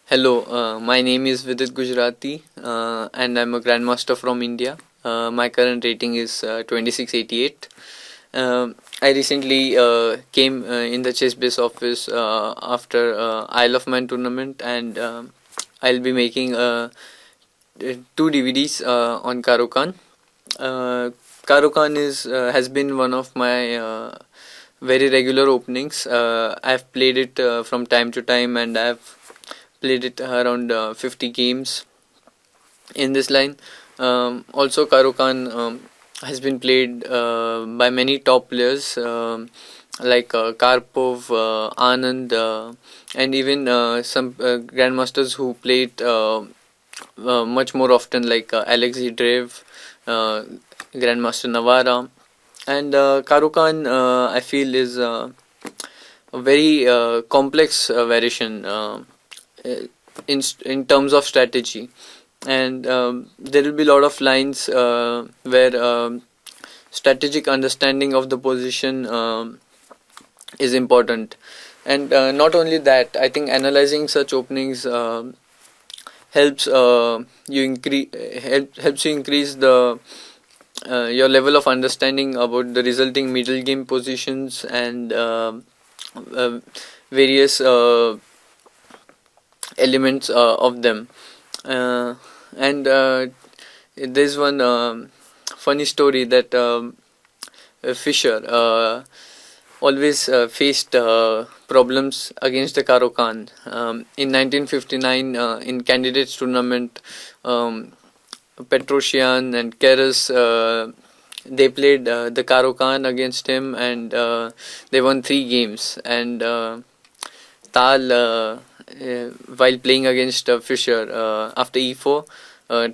Hello, my name is Vidit Gujrathi, and I'm a grandmaster from India. My current rating is 2688. I recently came in the chess base office after Isle of Man tournament, and I'll be making two DVDs on Caro Kann. Caro Kann is has been one of my very regular openings. I've played it from time to time, and I've played it around 50 games in this line. Also, Caro Kann has been played by many top players like Karpov, Anand, and even some grandmasters who played much more often, like Alexei Drev, Grandmaster Navara. And Caro Kann, I feel, is a very complex variation in terms of strategy, and there will be a lot of lines where strategic understanding of the position is important. And not only that, I think analyzing such openings helps helps you increase the your level of understanding about the resulting middle game positions and various elements of them. And there's one funny story that Fisher always faced problems against the Caro Kann. In 1959, in candidates tournament, Petrosian and Keres, they played the Caro Kann against him, and they won 3 games. And Tal, while playing against Fisher, after e4,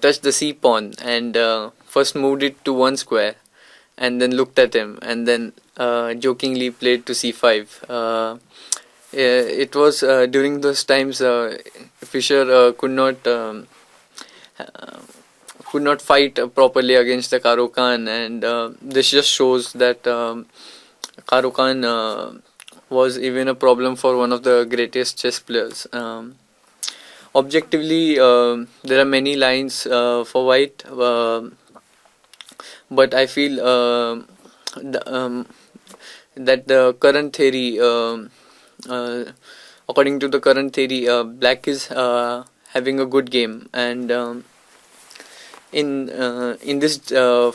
touched the c pawn and first moved it to one square, and then looked at him, and then jokingly played to c5. It was during those times Fisher could not fight properly against the Caro Kann, and this just shows that Caro Kann was even a problem for one of the greatest chess players. Objectively, there are many lines for white, but I feel that the current theory, according to the current theory, black is having a good game. And in this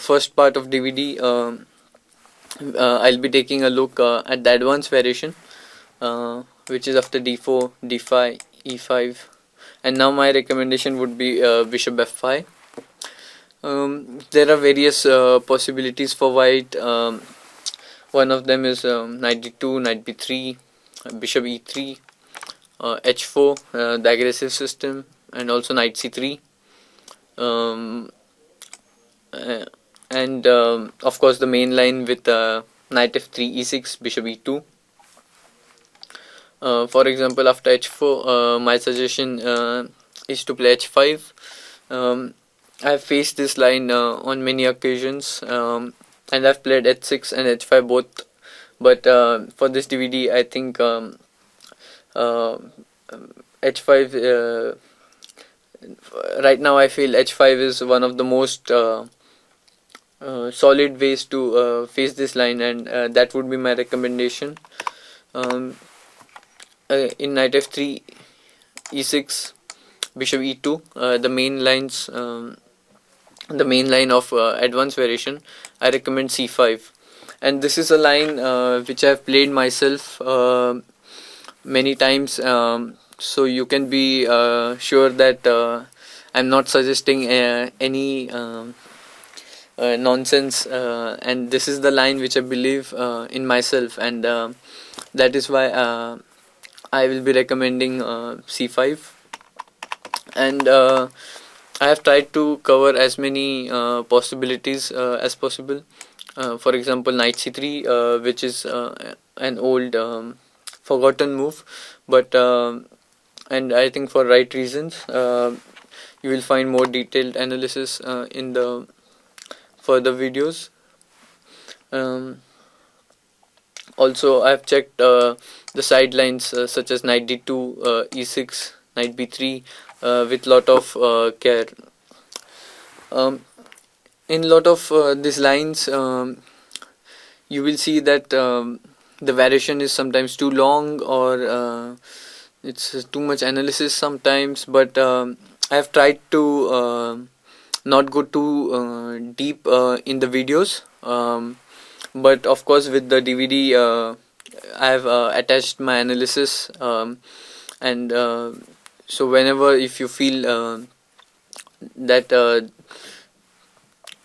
first part of DVD, I'll be taking a look at the advanced variation, which is after d4, d5, e5, and now my recommendation would be bishop f5. There are various possibilities for white. One of them is knight d2, knight b3, bishop e3, h4, the aggressive system, and also knight c3. And of course the main line with knight f3, e6, bishop e2. For example, after h4, my suggestion is to play h5. I've faced this line on many occasions, and I've played h6 and h5 both, but for this DVD I think h5, right now I feel h5 is one of the most solid ways to face this line, and that would be my recommendation. In knight f3, e6, bishop e2, the main lines, the main line of advanced variation, I recommend c5. And this is a line which I have played myself many times, so you can be sure that I'm not suggesting any nonsense, and this is the line which I believe in myself, and that is why I will be recommending c5. And I have tried to cover as many possibilities as possible. For example, knight c3, which is an old forgotten move, but and I think for right reasons. You will find more detailed analysis in the further videos. Also, I have checked the sidelines such as knight d2, e6, knight b3 with lot of care. Um, in lot of these lines, you will see that the variation is sometimes too long, or it's too much analysis sometimes. But I have tried to not go too deep in the videos. But of course, with the DVD, I have attached my analysis, and so whenever if you feel that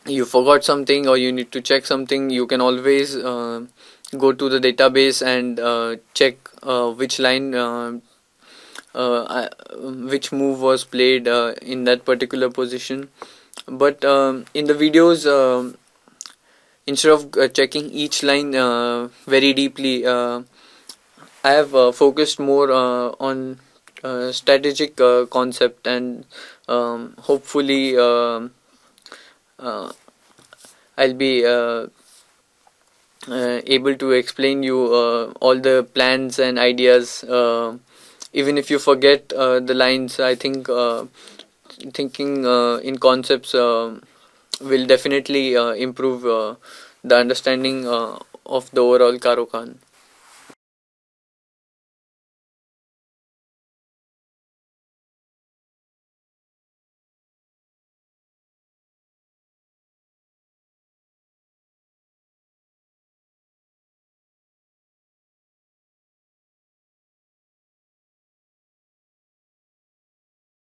you forgot something or you need to check something, you can always go to the database and check which line which move was played in that particular position. But in the videos, instead of checking each line very deeply, I have focused more on strategic concept, and hopefully uh, I'll be able to explain you all the plans and ideas. Even if you forget the lines, I think thinking in concepts will definitely improve the understanding of the overall Caro Kann.